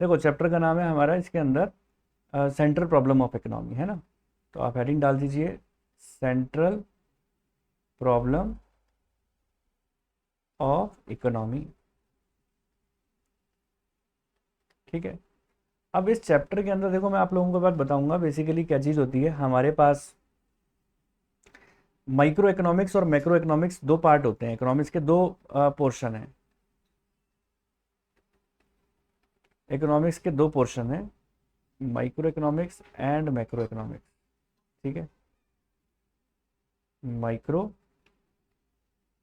देखो चैप्टर का नाम है हमारा इसके अंदर सेंट्रल प्रॉब्लम ऑफ इकोनॉमी, है ना। तो आप हेडिंग डाल दीजिए सेंट्रल प्रॉब्लम ऑफ इकोनॉमी। ठीक है। अब इस चैप्टर के अंदर देखो मैं आप लोगों को बात बताऊंगा बेसिकली क्या चीज़ होती है। हमारे पास माइक्रो इकोनॉमिक्स और मैक्रो इकोनॉमिक्स दो पार्ट होते हैं, इकोनॉमिक्स के दो पोर्शन हैं। इकोनॉमिक्स के दो पोर्शन हैं, micro economics and macro economics. ठीक है, micro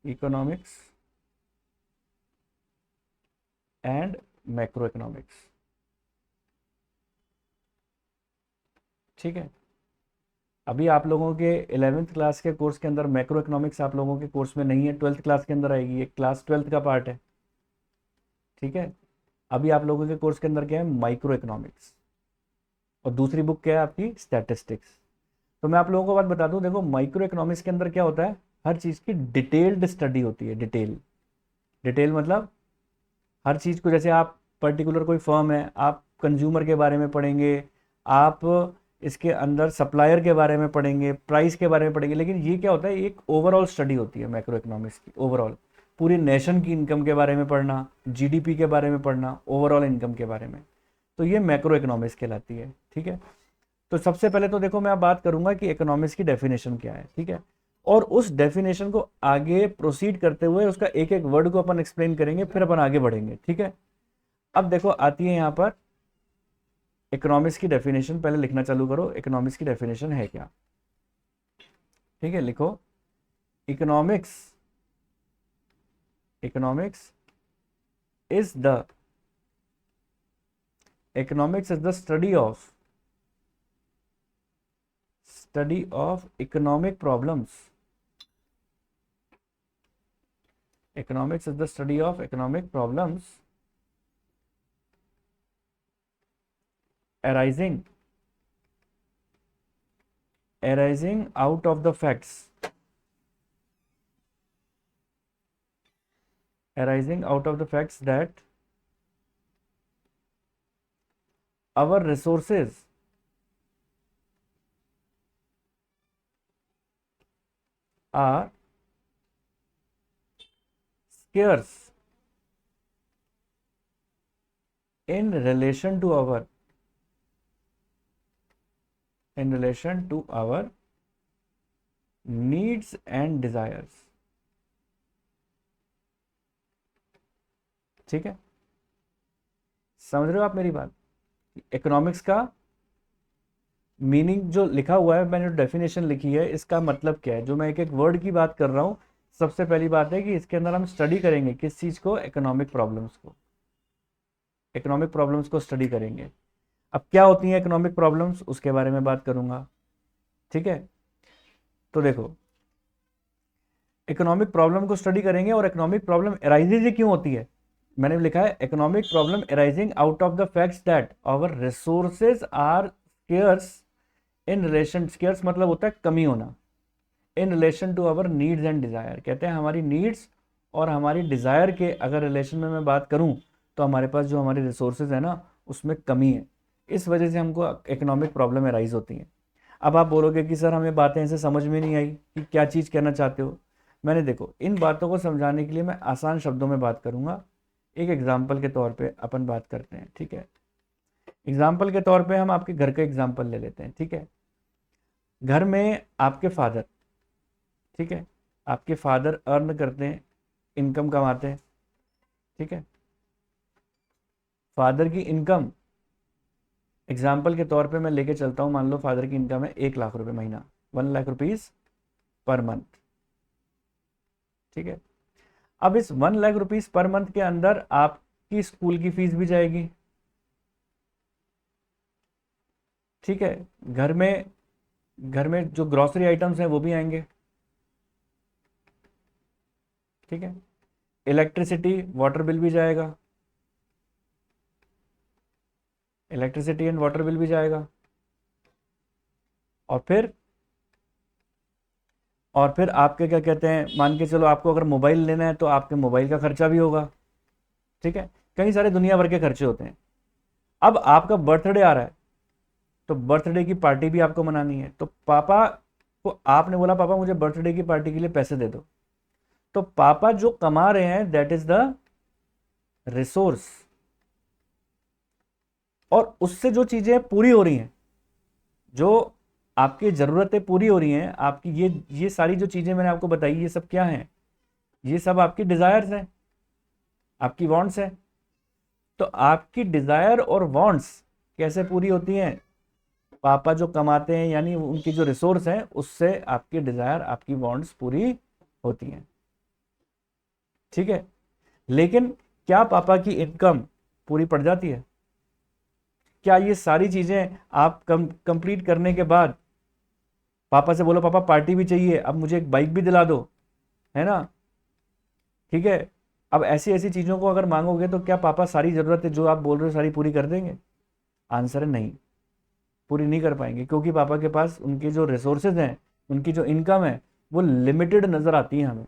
economics and macro economics. ठीक है। अभी आप लोगों के 11th क्लास के कोर्स के अंदर मैक्रो इकोनॉमिक्स आप लोगों के कोर्स में नहीं है, 12th क्लास के अंदर आएगी, ये क्लास 12th का पार्ट है। ठीक है। अभी आप लोगों के कोर्स के अंदर क्या है, माइक्रो इकोनॉमिक्स, और दूसरी बुक क्या है आपकी, स्टैटिस्टिक्स। तो मैं आप लोगों को बात बता दूं, देखो माइक्रो इकोनॉमिक्स के अंदर क्या होता है, हर चीज़ की डिटेल्ड स्टडी होती है। डिटेल मतलब हर चीज़ को, जैसे आप पर्टिकुलर कोई फर्म है, आप कंज्यूमर के बारे में पढ़ेंगे, आप इसके अंदर सप्लायर के बारे में पढ़ेंगे, प्राइस के बारे में पढ़ेंगे, लेकिन ये क्या होता है, एक ओवरऑल स्टडी होती है मैक्रो इकोनॉमिक्स की। ओवरऑल पूरी नेशन की इनकम के बारे में पढ़ना, जीडीपी के बारे में पढ़ना, ओवरऑल इनकम के बारे में, तो ये मैक्रो इकोनॉमिक्स कहलाती है। ठीक है। तो सबसे पहले तो देखो मैं आप बात करूंगा कि इकोनॉमिक्स की डेफिनेशन क्या है। ठीक है। और उस डेफिनेशन को आगे प्रोसीड करते हुए उसका एक एक वर्ड को अपन एक्सप्लेन करेंगे, फिर अपन आगे बढ़ेंगे। ठीक है। अब देखो आती है यहाँ पर इकोनॉमिक्स की डेफिनेशन। पहले लिखना चालू करो, इकोनॉमिक्स की डेफिनेशन है क्या। ठीक है, लिखो economics, economics is the, economics is the study of economic problems. Economics is the study of economic problems arising out of the facts, arising out of the facts that our resources are scarce in relation to our needs and desires। ठीक है, समझ रहे हो आप मेरी बात। Economics का meaning जो लिखा हुआ है, मैंने जो डेफिनेशन लिखी है, इसका मतलब क्या है, जो मैं एक एक वर्ड की बात कर रहा हूं। सबसे पहली बात है कि इसके अंदर हम स्टडी करेंगे किस चीज को, इकोनॉमिक प्रॉब्लम्स को। इकोनॉमिक प्रॉब्लम्स को स्टडी करेंगे। अब क्या होती हैं इकोनॉमिक प्रॉब्लम्स, उसके बारे में बात करूंगा। ठीक है। तो देखो इकोनॉमिक प्रॉब्लम को स्टडी करेंगे, और इकोनॉमिक प्रॉब्लम अराइजेज क्यों होती है, मैंने लिखा है economic problem arising out of the facts that our resources are scarce in relation, scarce मतलब होता है कमी होना, in relation to our needs and desire. कहते हैं हमारी नीड्स और हमारी डिजायर के अगर रिलेशन में मैं बात करूं, तो हमारे पास जो हमारे रिसोर्सेज है ना, उसमें कमी है। इस वजह से हमको इकोनॉमिक प्रॉब्लम अराइज होती है। अब आप बोलोगे कि सर हमें बातें ऐसे समझ में नहीं आई कि क्या चीज़ कहना चाहते हो। मैंने देखो इन बातों को समझाने के लिए मैं आसान शब्दों में बात करूंगा। एक एग्जाम्पल के तौर पे अपन बात करते हैं। ठीक है। एग्जाम्पल के तौर पे हम आपके घर का एग्जाम्पल ले लेते हैं। ठीक है। घर में आपके फादर, ठीक है, आपके फादर अर्न करते हैं, इनकम कमाते हैं। ठीक है। फादर की इनकम एग्जाम्पल के तौर पे मैं लेके चलता हूँ, मान लो फादर की इनकम है 1 लाख रुपए महीना, 1 लाख रुपीज पर मंथ। ठीक है। अब इस 1 लाख रुपीज पर मंथ के अंदर आपकी स्कूल की फीस भी जाएगी। ठीक है। घर में जो ग्रॉसरी आइटम्स हैं वो भी आएंगे। ठीक है। इलेक्ट्रिसिटी वाटर बिल भी जाएगा, इलेक्ट्रिसिटी एंड वाटर बिल भी जाएगा। और फिर आपके क्या कहते हैं, मान के चलो आपको अगर मोबाइल लेना है तो आपके मोबाइल का खर्चा भी होगा। ठीक है। कई सारे दुनिया भर के खर्चे होते हैं। अब आपका बर्थडे आ रहा है, तो बर्थडे की पार्टी भी आपको मनानी है, तो पापा को आपने बोला पापा मुझे बर्थडे की पार्टी के लिए पैसे दे दो, तो पापा जो कमा रहे हैं दैट इज द रिसोर्स, और उससे जो चीजें पूरी हो रही हैं, जो आपकी जरूरतें पूरी हो रही हैं, आपकी ये सारी जो चीजें मैंने आपको बताई, ये सब क्या हैं? ये सब आपकी डिजायर्स हैं, आपकी वांट्स हैं। तो आपकी डिजायर और वांट्स कैसे पूरी होती हैं? पापा जो कमाते हैं, यानी उनकी जो रिसोर्स है, उससे आपकी डिजायर, आपकी वांट्स पूरी होती हैं। ठीक है, लेकिन क्या पापा की इनकम पूरी पड़ जाती है? क्या ये सारी चीजें आप कंप्लीट करने के बाद पापा से बोलो पापा पार्टी भी चाहिए, अब मुझे एक बाइक भी दिला दो, है ना? ठीक है, अब ऐसी ऐसी चीजों को अगर मांगोगे तो क्या पापा सारी जरूरतें जो आप बोल रहे हो सारी पूरी कर देंगे? आंसर है नहीं, पूरी नहीं कर पाएंगे, क्योंकि पापा के पास उनके जो रिसोर्सेज हैं, उनकी जो इनकम है, वो लिमिटेड नजर आती है हमें।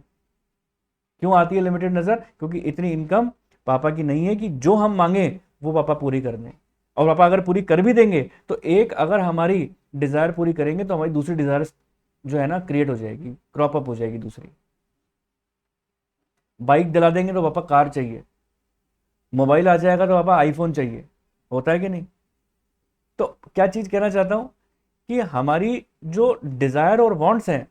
क्यों आती है लिमिटेड नजर? क्योंकि इतनी इनकम पापा की नहीं है कि जो हम मांगे वो पापा पूरी कर दें। और पापा अगर पूरी कर भी देंगे तो एक अगर हमारी डिजायर पूरी करेंगे तो हमारी दूसरी डिजायर जो है ना क्रिएट हो जाएगी, क्रॉप अप हो जाएगी दूसरी। बाइक दिला देंगे तो पापा कार चाहिए, मोबाइल आ जाएगा तो पापा आईफोन चाहिए। होता है कि नहीं? तो क्या चीज कहना चाहता हूं कि हमारी जो डिजायर और वांट्स हैं,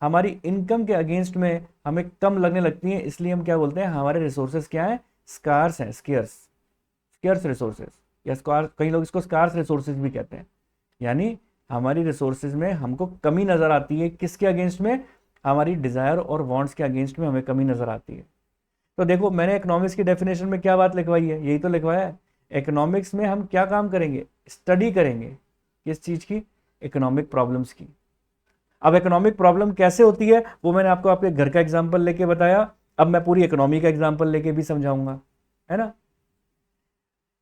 हमारी इनकम के अगेंस्ट में हमें कम लगने लगती हैं, इसलिए हम क्या बोलते हैं, हमारे रिसोर्सेज क्या है? स्कार्स हैं, स्केयर्स, स्केयर्स रिसोर्सेज, या स्कार, कई लोग इसको स्कार्स रिसोर्सेज भी कहते हैं। यानी हमारी रिसोर्सेज में हमको कमी नजर आती है, किसके अगेंस्ट में? हमारी डिजायर और वांट्स के अगेंस्ट में हमें कमी नजर आती है। तो देखो मैंने इकोनॉमिक्स की डेफिनेशन में क्या बात लिखवाई है, यही तो लिखवाया है। इकोनॉमिक्स में हम क्या काम करेंगे? स्टडी करेंगे। किस चीज की? इकोनॉमिक प्रॉब्लम्स की। अब इकोनॉमिक प्रॉब्लम कैसे होती है वो मैंने आपको आपके घर का एग्जाम्पल लेके बताया, अब मैं पूरी इकोनॉमी का एग्जाम्पल लेके भी समझाऊंगा, है ना?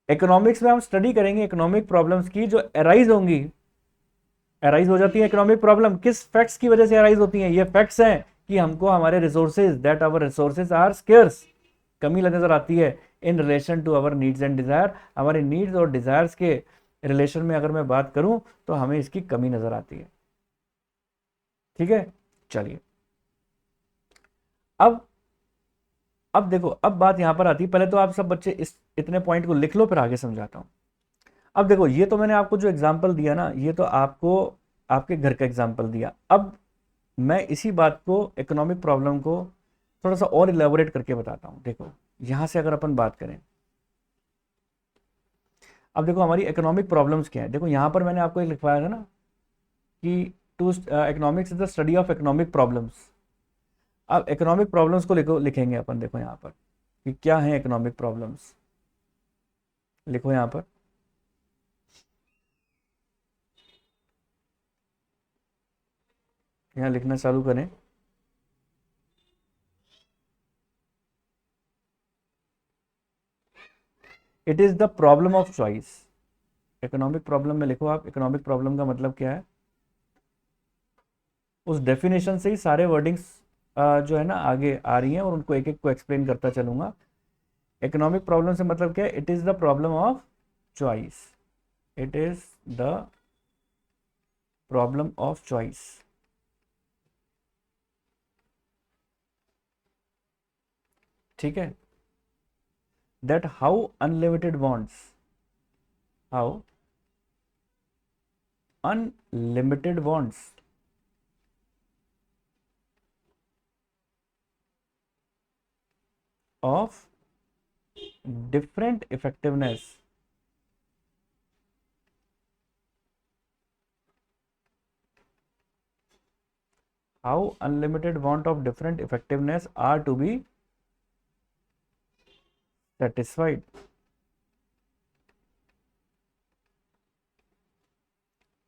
इकोनॉमिक्स में हम स्टडी करेंगे इकोनॉमिक प्रॉब्लम्स की जो अराइज होंगी। अराइज हो जाती है इकोनॉमिक प्रॉब्लम, किस फैक्ट्स की वजह से अराइज होती हैं? ये फैक्ट्स हैं कि हमको हमारे resources, that our resources are scarce, कमी नजर आती है in relation to our needs and desire. हमारे नीड्स और डिजायर्स के रिलेशन में अगर मैं बात करूं तो हमें इसकी कमी नजर आती है। ठीक है, चलिए अब अब देखो, अब बात यहां पर आती है, पहले तो आप सब बच्चे इस इतने पॉइंट को लिख लो, फिर आगे समझाता हूं। अब देखो, ये तो मैंने आपको जो एग्जाम्पल दिया ना, ये तो आपको आपके घर का एग्जाम्पल दिया। अब मैं इसी बात को, इकोनॉमिक प्रॉब्लम को थोड़ा सा और इलेबोरेट करके बताता हूं। देखो यहां से अगर अपन बात करें, अब देखो हमारी इकोनॉमिक प्रॉब्लम्स क्या है। देखो यहां पर मैंने आपको एक लिखवाया था ना कि to economics is the study of economic problems. अब इकोनॉमिक प्रॉब्लम्स को लिखो, लिखेंगे अपन। देखो यहां पर कि क्या है इकोनॉमिक प्रॉब्लम्स, लिखो यहां पर। यहां लिखना चालू करें। It is the problem of choice. Economic problem में लिखो आप, इकोनॉमिक प्रॉब्लम का मतलब क्या है? उस डेफिनेशन से ही सारे वर्डिंग्स जो है ना आगे आ रही हैं, और उनको एक एक को एक्सप्लेन करता चलूंगा। इकोनॉमिक प्रॉब्लम से मतलब क्या है? It is the problem of choice. It is the problem of choice. ठीक है, that how unlimited wants, how unlimited wants of different effectiveness how unlimited want of different effectiveness are to be satisfied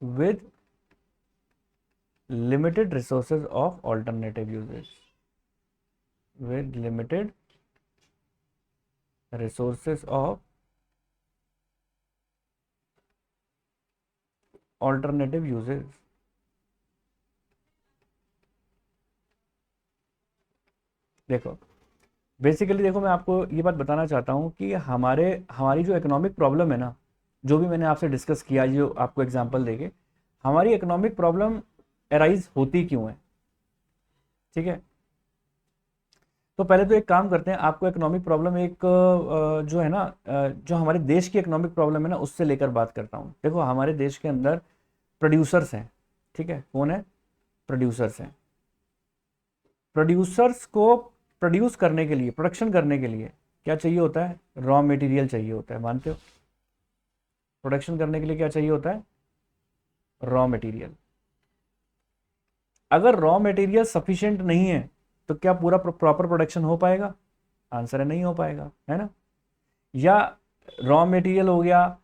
with limited resources of alternative uses, with limited resources of alternative uses। देखो basically, देखो मैं आपको ये बात बताना चाहता हूँ कि हमारी जो इकोनॉमिक प्रॉब्लम है ना, जो भी मैंने आपसे डिस्कस किया, जो आपको एग्जांपल देके, हमारी इकोनॉमिक प्रॉब्लम अराइज होती क्यों है, ठीक है। तो पहले तो एक काम करते हैं, आपको इकोनॉमिक प्रॉब्लम एक जो है ना, जो हमारे देश की इकोनॉमिक प्रॉब्लम है ना, उससे लेकर बात करता हूँ। देखो हमारे देश के अंदर प्रोड्यूसर्स हैं, ठीक है, कौन है, प्रोड्यूसर्स हैं। प्रोड्यूसर्स को प्रोड्यूस करने के लिए, प्रोडक्शन करने के लिए क्या चाहिए होता है, रॉ मटेरियल चाहिए होता है, मानते हो। प्रोडक्शन करने के लिए क्या चाहिए होता है, रॉ मटेरियल। अगर रॉ मटेरियल सफिशिएंट नहीं है तो क्या पूरा प्रॉपर प्रोडक्शन हो पाएगा, आंसर है नहीं हो पाएगा, है ना। या रॉ मटेरियल हो गया,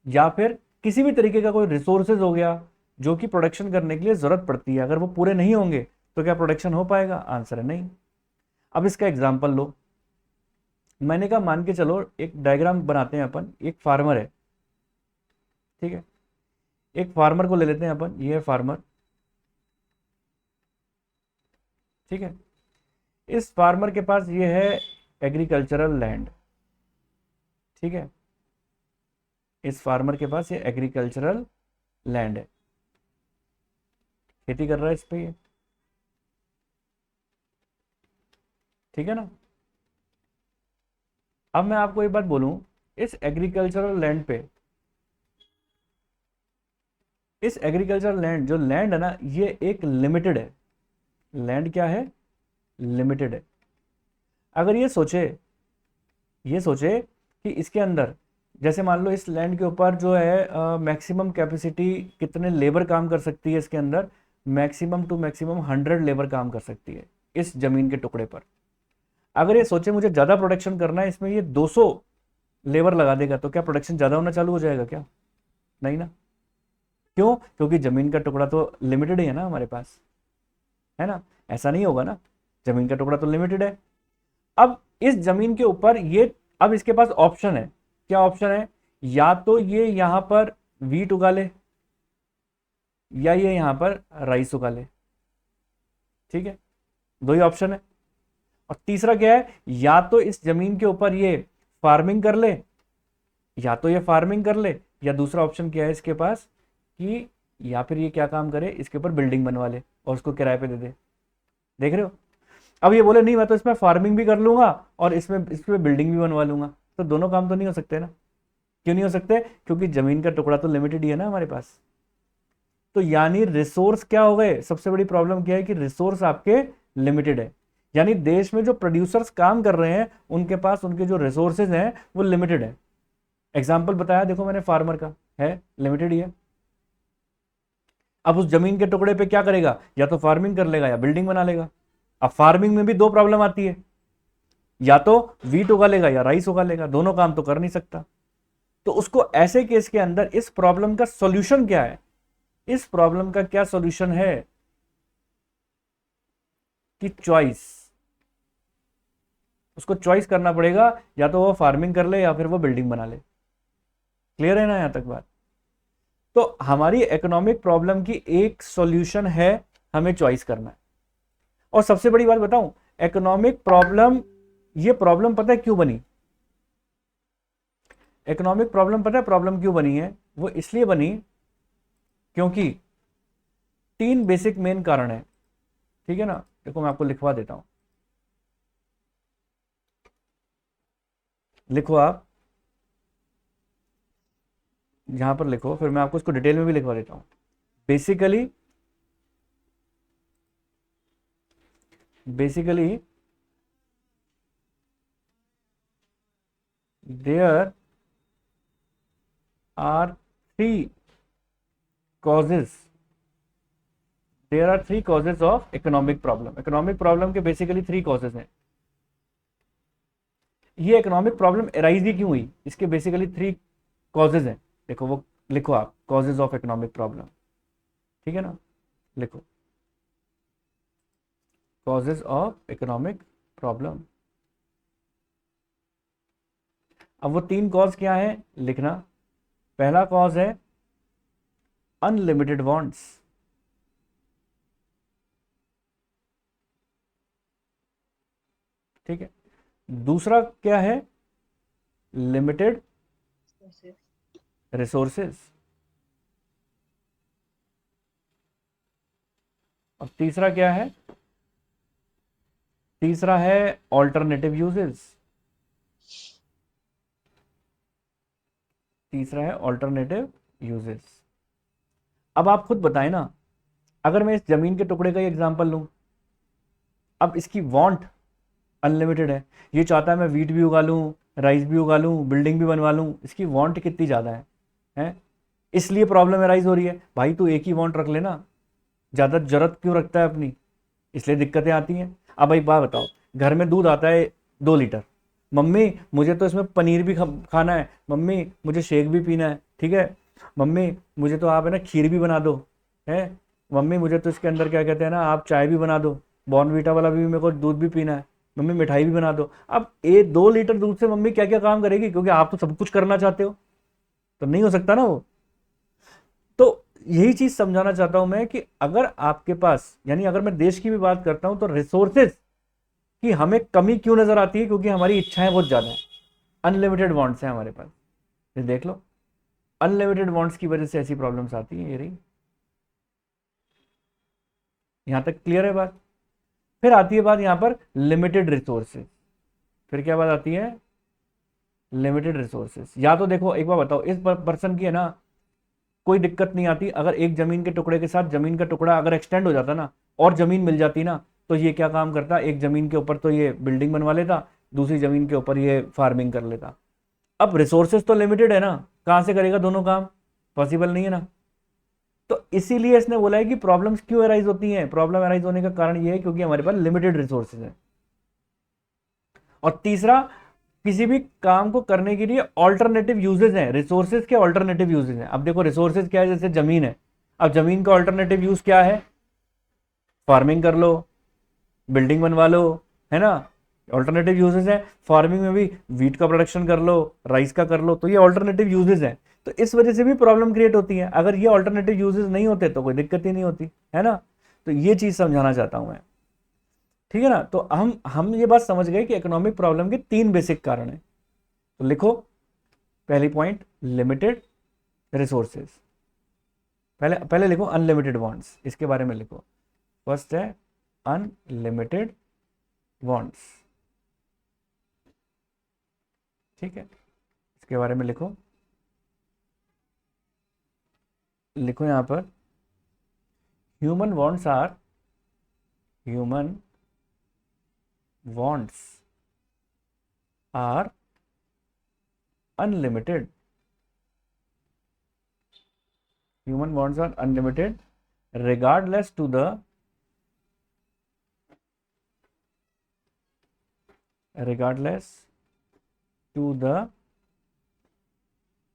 या फिर किसी भी तरीके का कोई रिसोर्सेज हो गया जो कि प्रोडक्शन करने के लिए जरूरत पड़ती है, अगर वो पूरे नहीं होंगे तो क्या प्रोडक्शन हो पाएगा, आंसर है नहीं। अब इसका एग्जाम्पल लो, मैंने कहा मान के चलो एक डायग्राम बनाते हैं अपन, एक फार्मर है, ठीक है, एक फार्मर को ले लेते हैं अपन, ये है फार्मर, ठीक है। इस फार्मर के पास ये है एग्रीकल्चरल लैंड, ठीक है, इस फार्मर के पास ये एग्रीकल्चरल लैंड है, खेती कर रहा है इस पे ये, ठीक है ना। अब मैं आपको एक बात बोलूं, इस एग्रीकल्चरल लैंड पे, इस एग्रीकल्चरल लैंड, जो लैंड है ना, ये एक लिमिटेड है, लैंड क्या है, लिमिटेड है। अगर ये सोचे कि इसके अंदर, जैसे मान लो इस लैंड के ऊपर जो है मैक्सिमम कैपेसिटी कितने लेबर काम कर सकती है इसके अंदर, मैक्सिमम टू मैक्सिमम 100 लेबर काम कर सकती है इस जमीन के टुकड़े पर। अगर ये सोचे मुझे ज़्यादा प्रोडक्शन करना है, इसमें ये 200 लेबर लगा देगा, तो क्या प्रोडक्शन ज़्यादा होना चालू हो जाएगा क्या, नहीं ना। क्यों, क्योंकि ज़मीन का टुकड़ा तो लिमिटेड ही है ना हमारे पास, है ना, ऐसा नहीं होगा ना, ज़मीन का टुकड़ा तो लिमिटेड है। अब इस ज़मीन के ऊपर ये, अब इसके पास ऑप्शन है, क्या ऑप्शन है, या तो ये यहां पर वीट उगा ले, या ये यहां पर राइस उगा ले, ठीक है, दो ही ऑप्शन है। और तीसरा क्या है, या तो इस जमीन के ऊपर ये फार्मिंग कर ले, या तो ये फार्मिंग कर ले, या दूसरा ऑप्शन क्या है इसके पास, कि या फिर ये क्या काम करे, इसके ऊपर बिल्डिंग बनवा ले और उसको किराए पे दे दे। देख रहे हो, अब ये बोले नहीं मैं तो इसमें फार्मिंग भी कर लूंगा और इसमें बिल्डिंग भी बनवा लूंगा, तो दोनों काम तो नहीं हो सकते ना। क्यों नहीं हो सकते, क्योंकि जमीन का टुकड़ा तो लिमिटेड ही है ना हमारे पास। तो यानी रिसोर्स क्या हो गए, सबसे बड़ी प्रॉब्लम क्या है कि रिसोर्स आपके लिमिटेड है। यानी देश में जो प्रोड्यूसर्स काम कर रहे हैं उनके पास उनके जो रिसोर्सेज हैं वो लिमिटेड है। एग्जाम्पल बताया देखो मैंने, फार्मर का है, लिमिटेड ही है। अब उस जमीन के टुकड़े पे क्या करेगा, या तो फार्मिंग कर लेगा या बिल्डिंग बना लेगा। अब फार्मिंग में भी दो प्रॉब्लम आती है, या तो वीट उगा लेगा या राइस उगा लेगा, दोनों काम तो कर नहीं सकता। तो उसको ऐसे केस के अंदर इस प्रॉब्लम का सॉल्यूशन क्या है, इस प्रॉब्लम का क्या सॉल्यूशन है, कि चॉइस, उसको चॉइस करना पड़ेगा, या तो वो फार्मिंग कर ले या फिर वो बिल्डिंग बना ले। क्लियर है ना यहां तक बात। तो हमारी इकोनॉमिक प्रॉब्लम की एक सॉल्यूशन है, हमें चॉइस करना है। और सबसे बड़ी बात बताऊं, इकोनॉमिक प्रॉब्लम, ये प्रॉब्लम पता है क्यों बनी, इकोनॉमिक प्रॉब्लम पता है प्रॉब्लम क्यों बनी है, वो इसलिए बनी क्योंकि तीन बेसिक मेन कारण है, ठीक है ना। देखो मैं आपको लिखवा देता हूं, लिखो आप, यहां पर लिखो, फिर मैं आपको इसको डिटेल में भी लिखवा देता हूं। Basically, basically there are three causes, there are three causes of economic problem. Economic problem के बेसिकली थ्री कॉजेज हैं। ये इकोनॉमिक प्रॉब्लम अराइज ही क्यों हुई, इसके बेसिकली थ्री कॉजेज हैं। देखो वो लिखो आप, कॉजेज ऑफ इकोनॉमिक प्रॉब्लम, ठीक है ना, लिखो कॉजेज ऑफ इकोनॉमिक प्रॉब्लम। अब वो तीन कॉज क्या है लिखना। पहला कॉज है अनलिमिटेड वांट्स, ठीक है। दूसरा क्या है, लिमिटेड रिसोर्सेज, और तीसरा क्या है? तीसरा है ऑल्टरनेटिव यूजेस। तीसरा है ऑल्टरनेटिव यूजेस। अब आप खुद बताएं ना, अगर मैं इस जमीन के टुकड़े का ही एग्जांपल लूं, अब इसकी वांट अनलिमिटेड है। ये चाहता है मैं वीट भी उगा लूं, राइस भी उगा लूं, बिल्डिंग भी बनवा लूं। इसकी वांट कितनी ज़्यादा है, हैं? इसलिए प्रॉब्लम अराइज हो रही है। भाई तू एक ही वांट रख लेना, ज़्यादा जरूरत क्यों रखता है अपनी? इसलिए दिक्कतें आती हैं। अब भाई बात बताओ, घर में दूध आता है 2 लीटर, मम्मी मुझे तो इसमें पनीर भी खाना है, मम्मी मुझे शेक भी पीना है, ठीक है, मम्मी मुझे तो आप है ना खीर भी बना दो, है, मम्मी मुझे तो इसके अंदर क्या कहते हैं ना आप चाय भी बना दो, बॉर्नवीटा वाला भी मेरे को दूध भी पीना है, मम्मी मिठाई भी बना दो। अब 2 लीटर दूध से मम्मी क्या क्या काम करेगी, क्योंकि आप तो सब कुछ करना चाहते हो, तो नहीं हो सकता ना वो। तो यही चीज समझाना चाहता हूं मैं कि अगर आपके पास, यानी अगर मैं देश की भी बात करता हूं, तो रिसोर्सेज की हमें कमी क्यों नजर आती है? क्योंकि हमारी इच्छाएं बहुत ज्यादा है, अनलिमिटेड वांट्स हैं हमारे पास। ये देख लो, अनलिमिटेड वांट्स की वजह से ऐसी प्रॉब्लम्स आती हैं। ये रही, यहां तक क्लियर है बात? फिर आती है बात यहां पर लिमिटेड रिसोर्सेज। फिर क्या बात आती है? Limited resources. या तो देखो एक बार बताओ, इस पर्सन की है ना कोई दिक्कत नहीं आती अगर एक जमीन के टुकड़े के साथ जमीन का टुकड़ा अगर एक्सटेंड हो जाता ना, और जमीन मिल जाती ना, तो ये क्या काम करता, एक जमीन के ऊपर तो ये बिल्डिंग बनवा लेता, दूसरी जमीन के ऊपर ये फार्मिंग कर लेता। अब रिसोर्सेज तो लिमिटेड है ना, कहां से करेगा दोनों काम? पॉसिबल नहीं है ना। तो इसीलिए इसने बोला है कि प्रॉब्लम्स क्यों अराइज होती हैं। प्रॉब्लम अराइज होने का कारण ये है क्योंकि हमारे पास लिमिटेड रिसोर्सेज है। और तीसरा, किसी भी काम को करने के लिए ऑल्टरनेटिव यूजेस हैं। रिसोर्सेज के ऑल्टरनेटिव यूजेस हैं। अब देखो रिसोर्सेज क्या है, जैसे जमीन है, अब जमीन का ऑल्टरनेटिव यूज क्या है? फार्मिंग कर लो, बिल्डिंग बनवा लो, है ना, ऑल्टरनेटिव यूजेस है। फार्मिंग में भी वीट का प्रोडक्शन कर लो, राइस का कर लो, तो ये ऑल्टरनेटिव यूजेस है। तो इस वजह से भी प्रॉब्लम क्रिएट होती है। अगर ये ऑल्टरनेटिव यूजेस नहीं होते तो कोई दिक्कत ही नहीं होती, है ना। तो ये चीज समझाना चाहता हूं मैं, ठीक है ना। तो हम ये बात समझ गए कि इकोनॉमिक प्रॉब्लम के 3 बेसिक कारण है। तो लिखो, पहली पॉइंट लिमिटेड रिसोर्सेज, पहले पहले लिखो अनलिमिटेड वांट्स, इसके बारे में लिखो। फर्स्ट है अनलिमिटेड वांट्स, ठीक है, इसके बारे में लिखो। लिखो यहां पर, human wants are, human wants are unlimited, human wants are unlimited regardless to the, regardless to the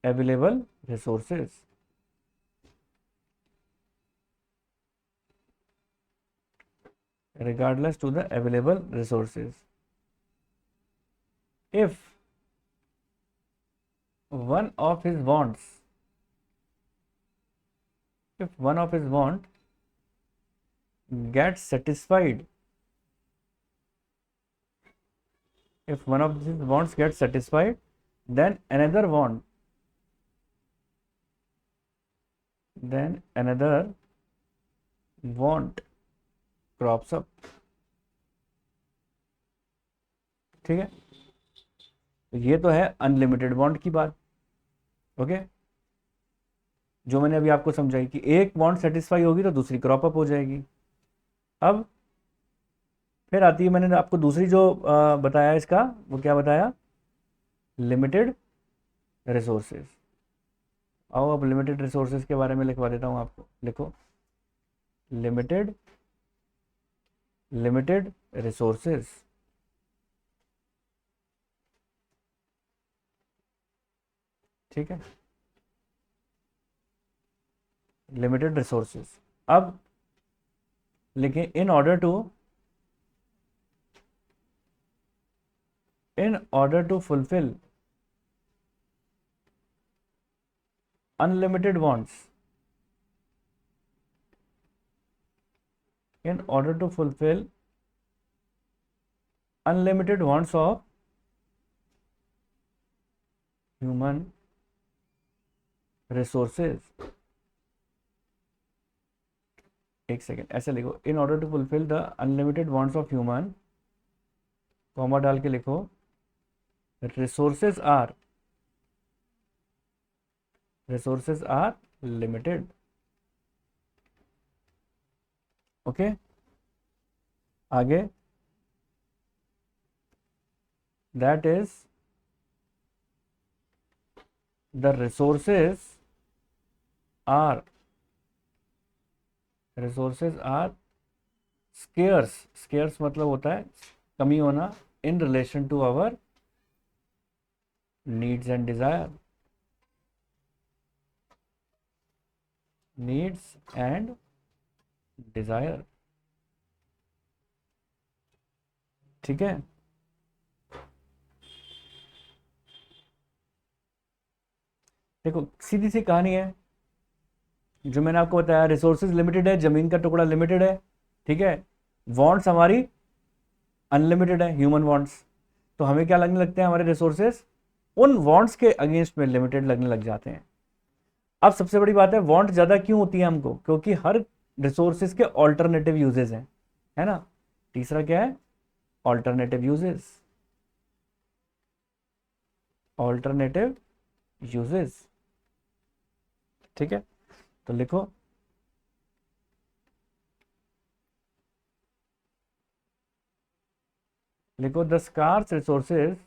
available resources, regardless to the available resources. If one of his wants, if one of his want gets satisfied, if one of his wants gets satisfied, then another want, then another want crops up, ठीक है। तो ये तो है unlimited want की बात, okay, जो मैंने अभी आपको समझाई कि एक वांट सेटिस्फाई होगी तो दूसरी क्रॉप अप हो जाएगी। अब फिर आती है, मैंने आपको दूसरी जो बताया इसका, वो क्या बताया? Limited resources. आओ अब लिमिटेड रिसोर्सेज के बारे में लिखवा देता हूं आपको। लिखो लिमिटेड, लिमिटेड रिसोर्सेज, ठीक है, लिमिटेड रिसोर्सेज। अब लिखें, in order to, in order to fulfill unlimited wants, in order to fulfill unlimited wants of human resources, एक सेकेंड ऐसे लिखो, in order to fulfil the unlimited wants of human, comma डाल के लिखो, resources are limited. Okay, आगे, that is the are resources are scarce, scarce मतलब होता है कमी होना, in relation to our needs and desire, needs and desire. ठीक है, देखो सीधी सी कहानी है, जो मैंने आपको बताया, रिसोर्सेज लिमिटेड है, जमीन का टुकड़ा लिमिटेड है, ठीक है, वांट्स हमारी अनलिमिटेड है, ह्यूमन वांट्स, तो हमें क्या लगने लगते हैं, हमारे रिसोर्सेज उन वांट्स के अगेंस्ट में लिमिटेड लगने लग जाते हैं। अब सबसे बड़ी बात है, वांट ज्यादा क्यों होती है हमको, क्योंकि हर रिसोर्सेज के ऑल्टरनेटिव यूजेस हैं, है ना। तीसरा क्या है, ऑल्टरनेटिव यूजेस, ऑल्टरनेटिव यूजेस, ठीक है, तो लिखो, the scarce resources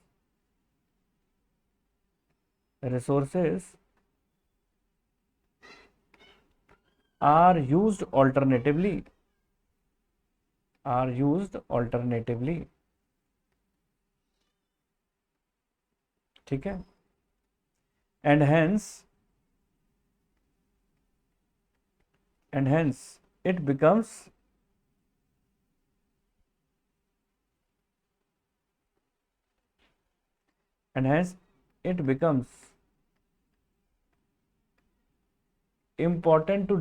are used alternatively, ठीक है, and hence it becomes important to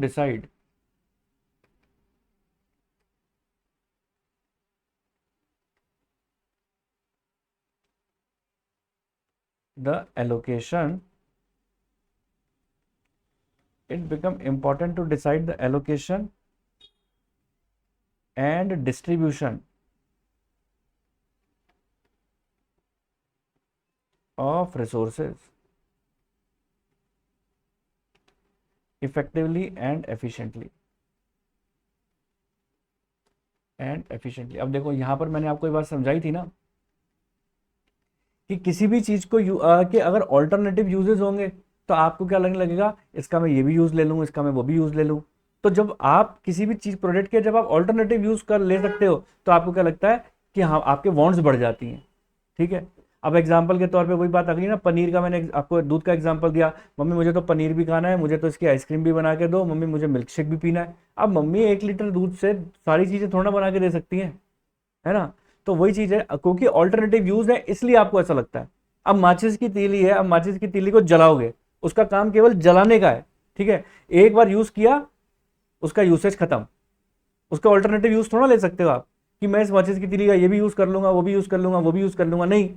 decide the allocation, and distribution of resources effectively and efficiently। अब देखो यहां पर मैंने आपको ये बात समझाई थी ना, कि किसी भी चीज को कि अगर ऑल्टरनेटिव यूजेस होंगे तो आपको क्या लगने लगेगा, इसका मैं ये भी यूज ले लूँ, इसका मैं वो भी यूज ले लूँ। तो जब आप किसी भी चीज प्रोडक्ट के जब आप ऑल्टरनेटिव यूज कर ले सकते हो, तो आपको क्या लगता है कि हाँ आपके वांट्स बढ़ जाती हैं। ठीक है, अब एग्जाम्पल के तौर पे वही बात आ गई ना, पनीर का मैंने आपको दूध का एग्जाम्पल दिया, मम्मी मुझे तो पनीर भी खाना है, मुझे तो इसकी आइसक्रीम भी बना के दो, मम्मी मुझे मिल्क शेक भी पीना है। अब मम्मी 1 लीटर दूध से सारी चीजें थोड़ा बना के दे सकती हैं, है ना। तो वही चीज है, क्योंकि ऑल्टरनेटिव यूज है इसलिए आपको ऐसा लगता है। अब माचिस की तीली है, अब माचिस की तीली को जलाओगे, उसका काम केवल जलाने का है, ठीक है, एक बार यूज किया, उसका यूसेज खत्म, उसका ऑल्टरनेटिव यूज थोड़ा ले सकते हो आप, कि मैं इस माचिस की तीली का ये भी यूज कर लूंगा, वो भी यूज कर लूंगा, वो भी यूज कर लूंगा, नहीं।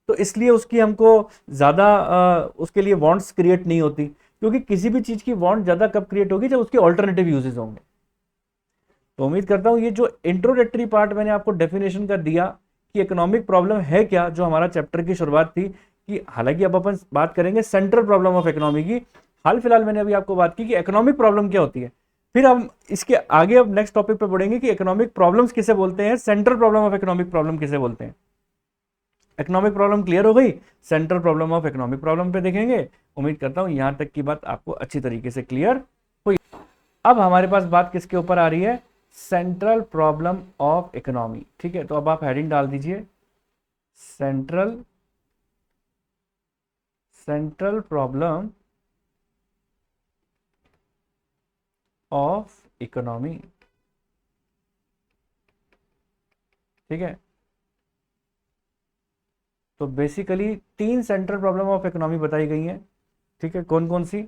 तो इसलिए उसकी हमको ज्यादा उसके लिए वांट्स क्रिएट नहीं होती, क्योंकि किसी भी चीज की वांट ज्यादा कब क्रिएट होगी, जब उसके ऑल्टरनेटिव यूजेस होंगे। तो उम्मीद करता हूं ये जो इंट्रोडक्टरी पार्ट मैंने आपको डेफिनेशन का दिया कि इकोनॉमिक प्रॉब्लम है क्या, जो हमारा चैप्टर की शुरुआत थी, कि हालांकि अब अपन बात करेंगे सेंट्रल प्रॉब्लम ऑफ इकोनॉमी की, हाल फिलहाल मैंने अभी आपको बात की कि इकोनॉमिक प्रॉब्लम क्या होती है। फिर हम इसके आगे अब नेक्स्ट टॉपिक पे बढ़ेंगे कि इकोनॉमिक प्रॉब्लम्स किसे बोलते हैं, central problem of economic problem किसे बोलते हैं। इकोनॉमिक प्रॉब्लम क्लियर हो गई, central problem of economic problem पे देखेंगे। उम्मीद करता हूं यहां तक की बात आपको अच्छी तरीके से क्लियर हुई। अब हमारे पास बात किसके ऊपर आ रही है, सेंट्रल प्रॉब्लम ऑफ इकोनॉमी। ठीक है, तो अब आप हेडिंग डाल दीजिए, सेंट्रल प्रॉब्लम ऑफ इकोनॉमी। ठीक है, तो basically 3 central problem of economy बताई गई हैं। ठीक है, कौन कौन सी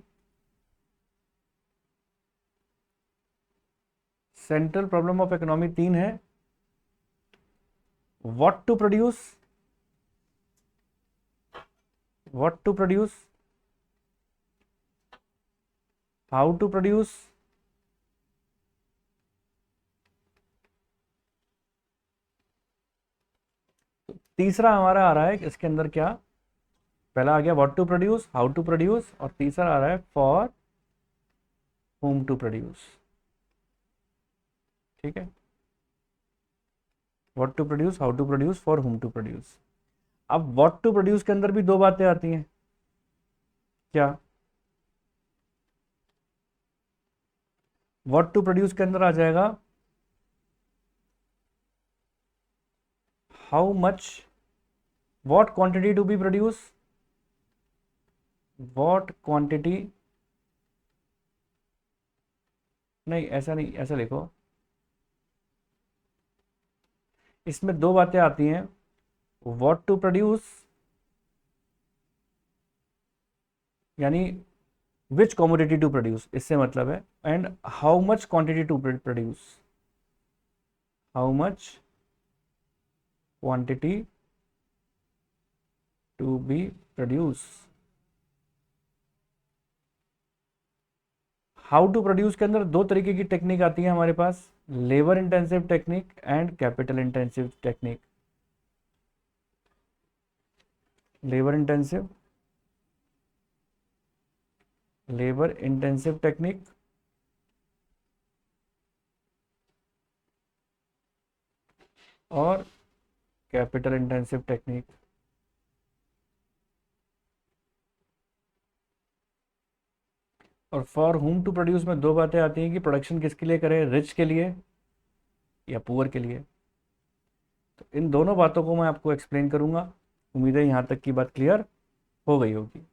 सेंट्रल प्रॉब्लम ऑफ इकोनॉमी? 3 है, what to produce, how to produce, तीसरा हमारा आ रहा है इसके अंदर क्या, पहला आ गया what to produce, how to produce, और तीसरा आ रहा है फॉर होम टू प्रोड्यूस। ठीक है, what to produce, how to produce, for whom to produce. अब व्हाट टू प्रोड्यूस के अंदर भी दो बातें आती हैं, क्या, व्हाट टू प्रोड्यूस के अंदर आ जाएगा how much, what quantity to be produce, what quantity, नहीं ऐसा नहीं, ऐसा लिखो, इसमें दो बातें आती हैं, व्हाट टू प्रोड्यूस यानी विच कमोडिटी टू प्रोड्यूस, इससे मतलब है, and how much quantity to produce, how much quantity to be produce. How to produce के अंदर दो तरीके की टेक्निक आती है हमारे पास, labour intensive technique and capital intensive technique. Labour intensive, labour intensive technique और कैपिटल इंटेंसिव टेक्निक। और फॉर होम टू प्रोड्यूस में दो बातें आती हैं कि प्रोडक्शन किसके लिए करें, रिच के लिए या पुअर के लिए। तो इन दोनों बातों को मैं आपको एक्सप्लेन करूंगा। उम्मीद है यहाँ तक की बात क्लियर हो गई होगी।